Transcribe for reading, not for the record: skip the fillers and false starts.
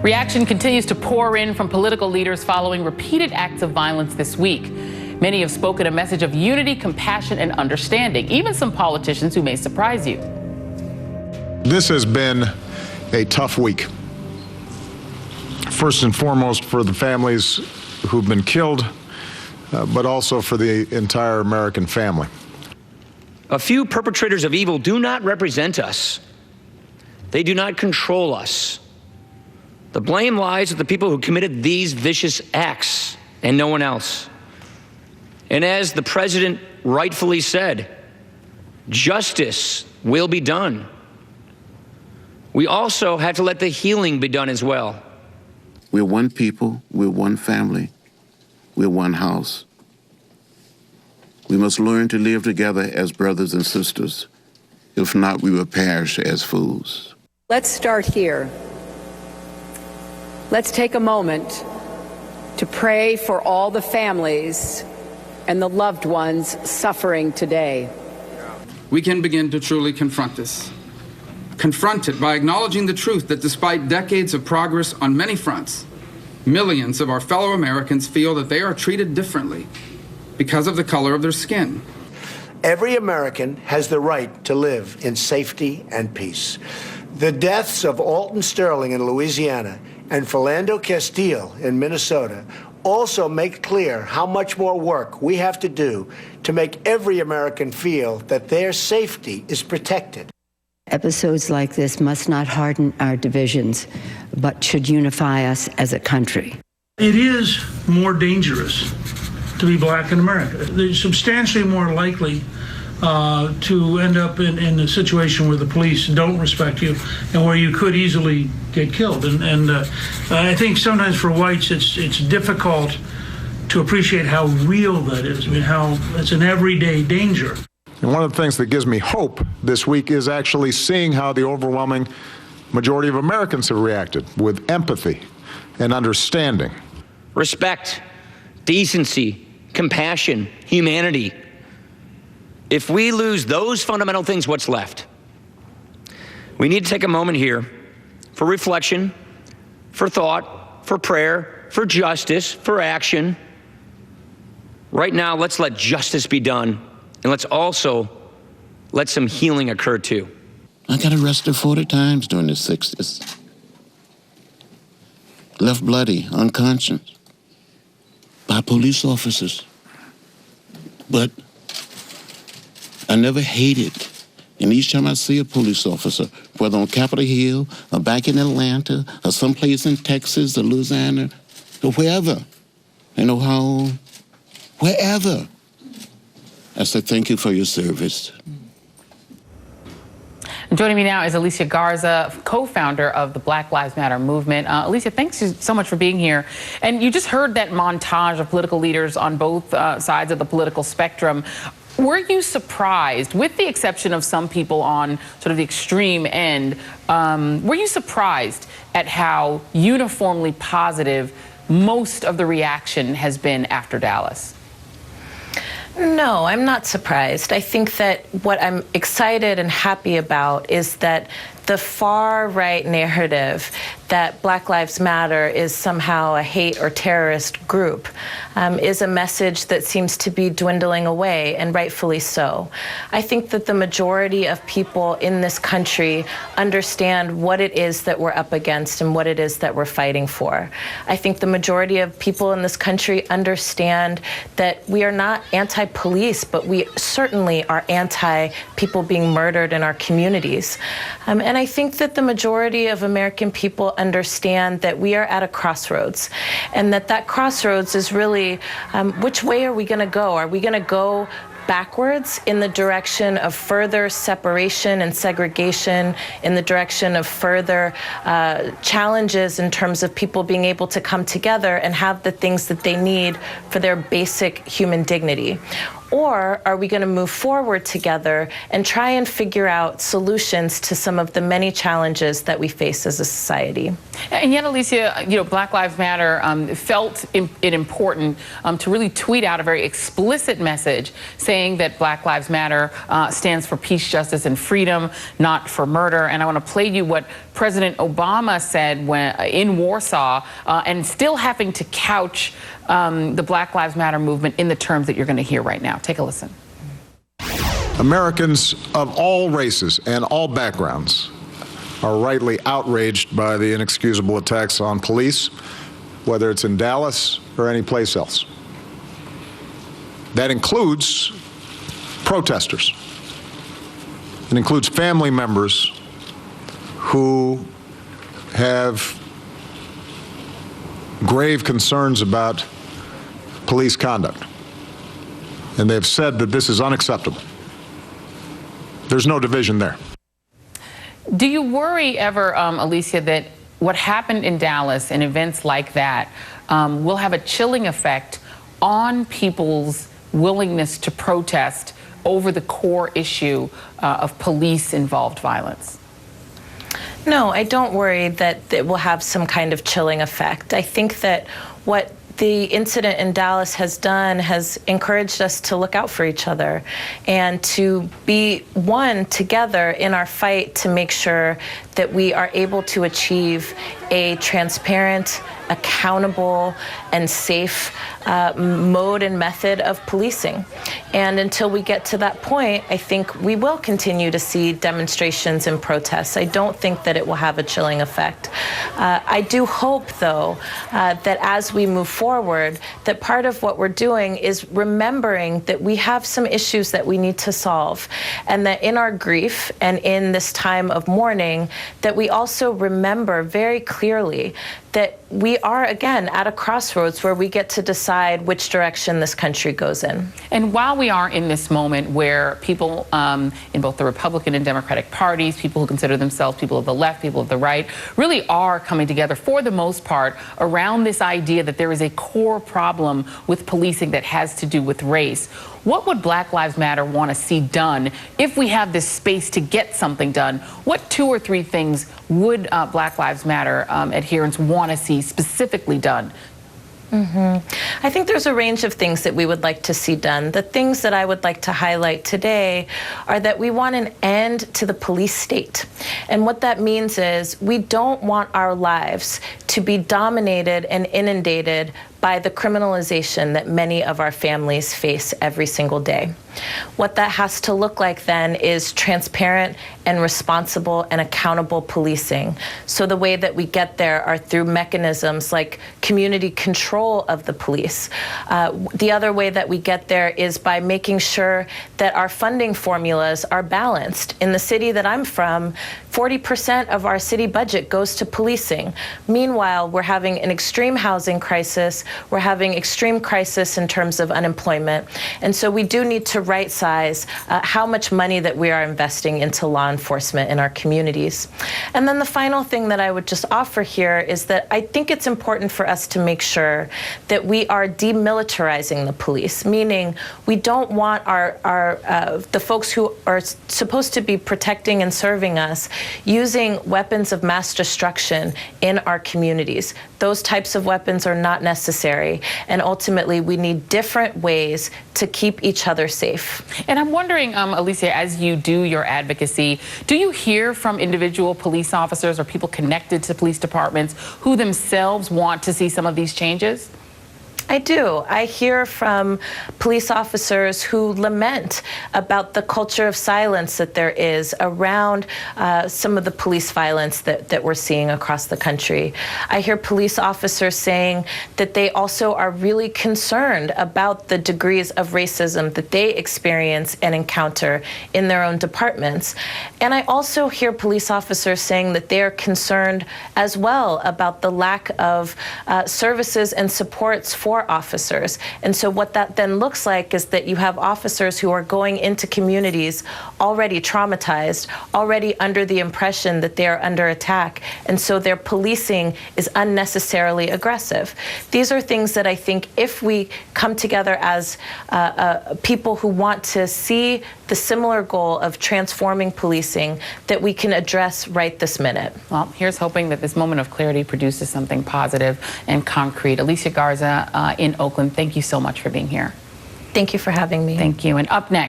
Reaction continues to pour in from political leaders following repeated acts of violence this week. Many have spoken a message of unity, compassion, and understanding, even some politicians who may surprise you. This has been a tough week. First and foremost for the families who've been killed, but also for the entire American family. A few perpetrators of evil do not represent us. They do not control us. The blame lies with the people who committed these vicious acts and no one else. And as the president rightfully said, justice will be done. We also have to let the healing be done as well. We're one people, we're one family, we're one house. We must learn to live together as brothers and sisters. If not, we will perish as fools. Let's start here. Let's take a moment to pray for all the families and the loved ones suffering today. We can begin to truly confront this. Confront it by acknowledging the truth that despite decades of progress on many fronts, millions of our fellow Americans feel that they are treated differently because of the color of their skin. Every American has the right to live in safety and peace. The deaths of Alton Sterling in Louisiana and Philando Castile in Minnesota also make clear how much more work we have to do to make every American feel that their safety is protected. Episodes like this must not harden our divisions, but should unify us as a country. It is more dangerous to be black in America. They're substantially more likely to end up in a situation where the police don't respect you and where you could easily get killed. And I think sometimes for whites it's difficult to appreciate how real that is. I mean, how it's an everyday danger. And one of the things that gives me hope this week is actually seeing how the overwhelming majority of Americans have reacted with empathy and understanding. Respect, decency, compassion, humanity. If we lose those fundamental things, what's left? We need to take a moment here for reflection, for thought, for prayer, for justice, for action. Right now, let's let justice be done. And let's also let some healing occur too. I got arrested 40 times during the 60s. Left bloody, unconscious, by police officers. But I never hated. And each time I see a police officer, whether on Capitol Hill, or back in Atlanta, or someplace in Texas, or Louisiana, or wherever, in Ohio, wherever, I said, thank you for your service. Joining me now is Alicia Garza, co-founder of the Black Lives Matter movement. Alicia, thanks so much for being here. And you just heard that montage of political leaders on both sides of the political spectrum. Were you surprised, with the exception of some people on sort of the extreme end, were you surprised at how uniformly positive most of the reaction has been after Dallas? No, I'm not surprised. I think that what I'm excited and happy about is that the far-right narrative that Black Lives Matter is somehow a hate or terrorist group is a message that seems to be dwindling away, and rightfully so. I think that the majority of people in this country understand what it is that we're up against and what it is that we're fighting for. I think the majority of people in this country understand that we are not anti-police, but we certainly are anti-people being murdered in our communities. And I think that the majority of American people understand that we are at a crossroads, and that crossroads is really which way are we going to go? Are we going to go backwards in the direction of further separation and segregation, in the direction of further challenges in terms of people being able to come together and have the things that they need for their basic human dignity? Or are we going to move forward together and try and figure out solutions to some of the many challenges that we face as a society? And yet, Alicia, Black Lives Matter felt it important to really tweet out a very explicit message saying that Black Lives Matter stands for peace, justice, and freedom, not for murder. And I want to play you what President Obama said in Warsaw, and still having to couch the Black Lives Matter movement in the terms that you're going to hear right now. Take a listen. Americans of all races and all backgrounds are rightly outraged by the inexcusable attacks on police, whether it's in Dallas or any place else. That includes protesters. It includes family members who have grave concerns about police conduct. And they've said that this is unacceptable. There's no division there. Do you worry ever, Alicia, that what happened in Dallas and events like that will have a chilling effect on people's willingness to protest over the core issue of police-involved violence? No, I don't worry that it will have some kind of chilling effect. I think that what the incident in Dallas has done has encouraged us to look out for each other and to be one together in our fight to make sure that we are able to achieve a transparent, accountable, and safe mode and method of policing. And until we get to that point, I think we will continue to see demonstrations and protests. I don't think that it will have a chilling effect. I do hope, though, that as we move forward, that part of what we're doing is remembering that we have some issues that we need to solve, and that in our grief and in this time of mourning, that we also remember very clearly that we are, again, at a crossroads where we get to decide which direction this country goes in. And while we are in this moment where people in both the Republican and Democratic parties, people who consider themselves people of the left, people of the right, really are coming together for the most part around this idea that there is a core problem with policing that has to do with race, what would Black Lives Matter want to see done if we have this space to get something done? What 2 or 3 things would Black Lives Matter adherents want to see specifically done? I think there's a range of things that we would like to see done. The things that I would like to highlight today are that we want an end to the police state. And what that means is we don't want our lives to be dominated and inundated by the criminalization that many of our families face every single day. What that has to look like then is transparent and responsible and accountable policing. So the way that we get there are through mechanisms like community control of the police. The other way that we get there is by making sure that our funding formulas are balanced. In the city that I'm from, 40% of our city budget goes to policing. Meanwhile, we're having an extreme housing crisis. We're having extreme crisis in terms of unemployment. And so we do need to right size how much money that we are investing into law enforcement in our communities. And then the final thing that I would just offer here is that I think it's important for us to make sure that we are demilitarizing the police, meaning we don't want the folks who are supposed to be protecting and serving us using weapons of mass destruction in our communities. Those types of weapons are not necessary, and ultimately we need different ways to keep each other safe. And I'm wondering, Alicia, as you do your advocacy, do you hear from individual police officers or people connected to police departments who themselves want to see some of these changes? I do. I hear from police officers who lament about the culture of silence that there is around some of the police violence that we're seeing across the country. I hear police officers saying that they also are really concerned about the degrees of racism that they experience and encounter in their own departments. And I also hear police officers saying that they are concerned as well about the lack of services and supports for for officers. And so what that then looks like is that you have officers who are going into communities already traumatized, already under the impression that they're under attack, and so their policing is unnecessarily aggressive. These are things that I think if we come together as people who want to see the similar goal of transforming policing, that we can address right this minute. Well, here's hoping that this moment of clarity produces something positive and concrete. Alicia Garza in Oakland, thank you so much for being here. Thank you for having me. Thank you. And up next,